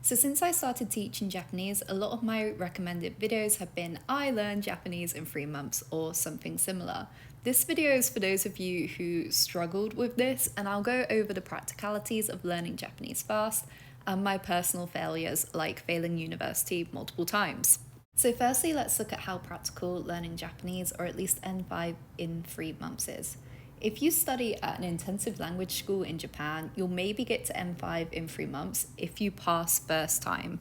So since I started teaching Japanese, a lot of my recommended videos have been I learned Japanese in 3 months or something similar. This video is for those of you who struggled with this, and I'll go over the practicalities of learning Japanese fast and my personal failures, like failing university multiple times. So firstly, let's look at how practical learning Japanese, or at least N5 in 3 months is. If you study at an intensive language school in Japan, you'll maybe get to N5 in 3 months if you pass first time.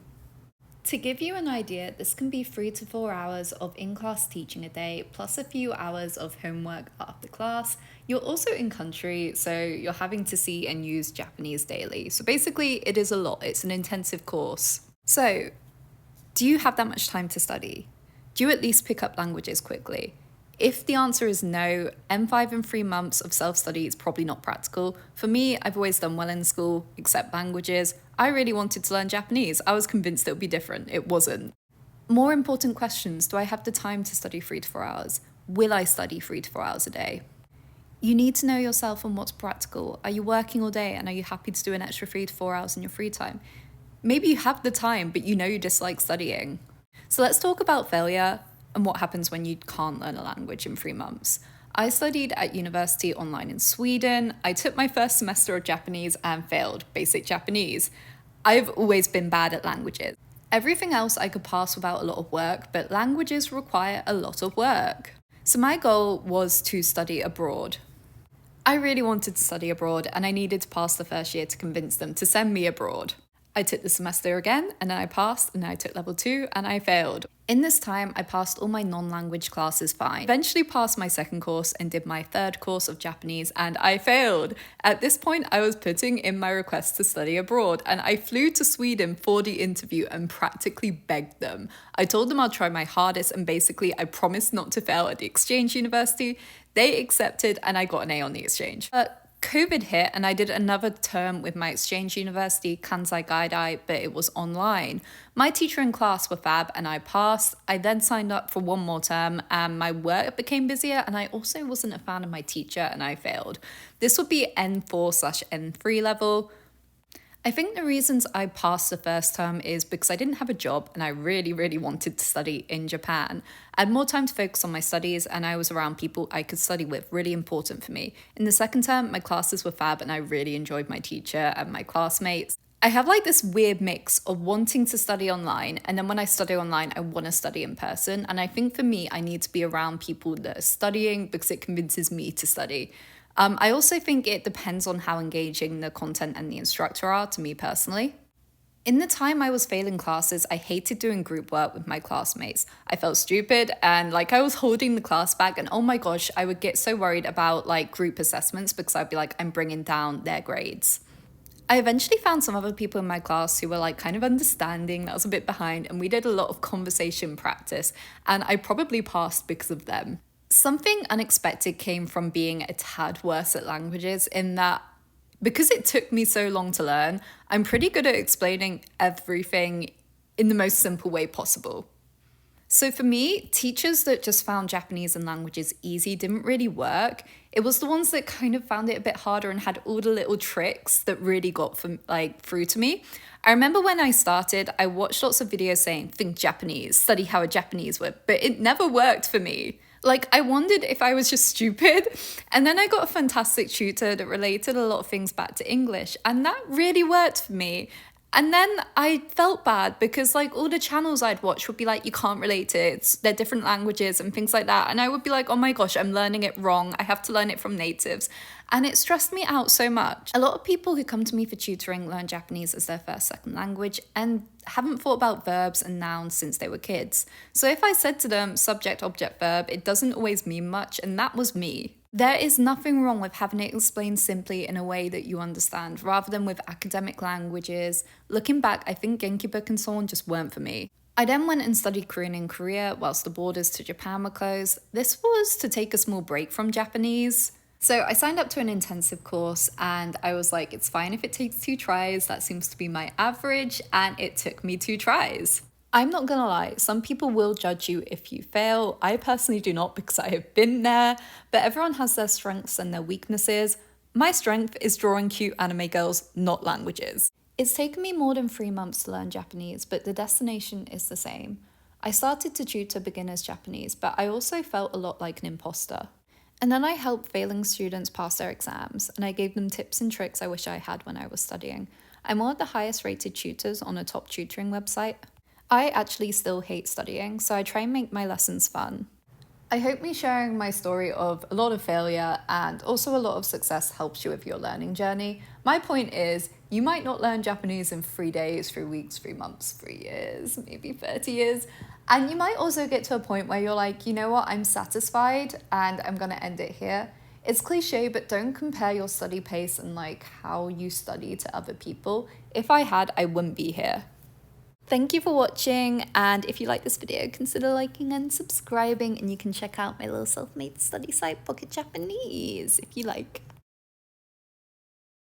To give you an idea, this can be 3 to 4 hours of in-class teaching a day, plus a few hours of homework after class. You're also in country, so you're having to see and use Japanese daily. So basically, it is a lot. It's an intensive course. So, do you have that much time to study? Do you at least pick up languages quickly? If the answer is no, N5 in 3 months of self-study is probably not practical. For me, I've always done well in school, except languages. I really wanted to learn Japanese. I was convinced it would be different. It wasn't. More important questions. Do I have the time to study 3 to 4 hours? Will I study 3 to 4 hours a day? You need to know yourself and what's practical. Are you working all day and are you happy to do an extra 3 to 4 hours in your free time? Maybe you have the time, but you know you dislike studying. So let's talk about failure and what happens when you can't learn a language in 3 months. I studied at university online in Sweden. I took my first semester of Japanese and failed basic Japanese. I've always been bad at languages. Everything else I could pass without a lot of work, but languages require a lot of work. So my goal was to study abroad. I really wanted to study abroad, and I needed to pass the first year to convince them to send me abroad. I took the semester again, and then I passed, and then I took level 2, and I failed. In this time, I passed all my non-language classes fine. Eventually passed my second course and did my third course of Japanese, and I failed. At this point, I was putting in my request to study abroad, and I flew to Sweden for the interview and practically begged them. I told them I'll try my hardest, and basically I promised not to fail at the exchange university. They accepted, and I got an A on the exchange. COVID hit and I did another term with my exchange university, Kansai Gaidai, but it was online. My teacher and class were fab and I passed. I then signed up for one more term and my work became busier, and I also wasn't a fan of my teacher and I failed. This would be N4/N3 level. I think the reasons I passed the first term is because I didn't have a job and I really wanted to study in Japan. I had more time to focus on my studies and I was around people I could study with, really important for me. In the second term, my classes were fab and I really enjoyed my teacher and my classmates. I have like this weird mix of wanting to study online, and then when I study online, I want to study in person. And I think for me, I need to be around people that are studying because it convinces me to study. I also think it depends on how engaging the content and the instructor are, to me personally. In the time I was failing classes, I hated doing group work with my classmates. I felt stupid and like I was holding the class back, and oh my gosh, I would get so worried about like group assessments because I'd be like, I'm bringing down their grades. I eventually found some other people in my class who were like kind of understanding that I was a bit behind, and we did a lot of conversation practice, and I probably passed because of them. Something unexpected came from being a tad worse at languages, in that because it took me so long to learn, I'm pretty good at explaining everything in the most simple way possible. So for me, teachers that just found Japanese and languages easy didn't really work. It was the ones that kind of found it a bit harder and had all the little tricks that really got through to me. I remember when I started, I watched lots of videos saying, think Japanese, study how a Japanese would, but it never worked for me. Like, I wondered if I was just stupid. And then I got a fantastic tutor that related a lot of things back to English, and that really worked for me. And then I felt bad because like all the channels I'd watch would be like, you can't relate it, they're different languages and things like that. And I would be like, oh my gosh, I'm learning it wrong. I have to learn it from natives. And it stressed me out so much. A lot of people who come to me for tutoring learn Japanese as their first, second language and haven't thought about verbs and nouns since they were kids. So if I said to them subject, object, verb, it doesn't always mean much, and that was me. There is nothing wrong with having it explained simply in a way that you understand, rather than with academic languages. Looking back, I think Genki book and so on just weren't for me. I then went and studied Korean in Korea whilst the borders to Japan were closed. This was to take a small break from Japanese. So I signed up to an intensive course and I was like, it's fine if it takes 2 tries, that seems to be my average, and it took me 2 tries. I'm not gonna lie, some people will judge you if you fail. I personally do not because I have been there, but everyone has their strengths and their weaknesses. My strength is drawing cute anime girls, not languages. It's taken me more than 3 months to learn Japanese, but the destination is the same. I started to tutor beginners Japanese, but I also felt a lot like an imposter. And then I helped failing students pass their exams, and I gave them tips and tricks I wish I had when I was studying. I'm one of the highest rated tutors on a top tutoring website. I actually still hate studying, so I try and make my lessons fun. I hope me sharing my story of a lot of failure and also a lot of success helps you with your learning journey. My point is, you might not learn Japanese in 3 days, 3 weeks, 3 months, 3 years, maybe 30 years. And you might also get to a point where you're like, you know what, I'm satisfied and I'm gonna end it here. It's cliche, but don't compare your study pace and like how you study to other people. If I had, I wouldn't be here. Thank you for watching, and if you like this video, consider liking and subscribing, and you can check out my little self-made study site, Pocket Japanese, if you like.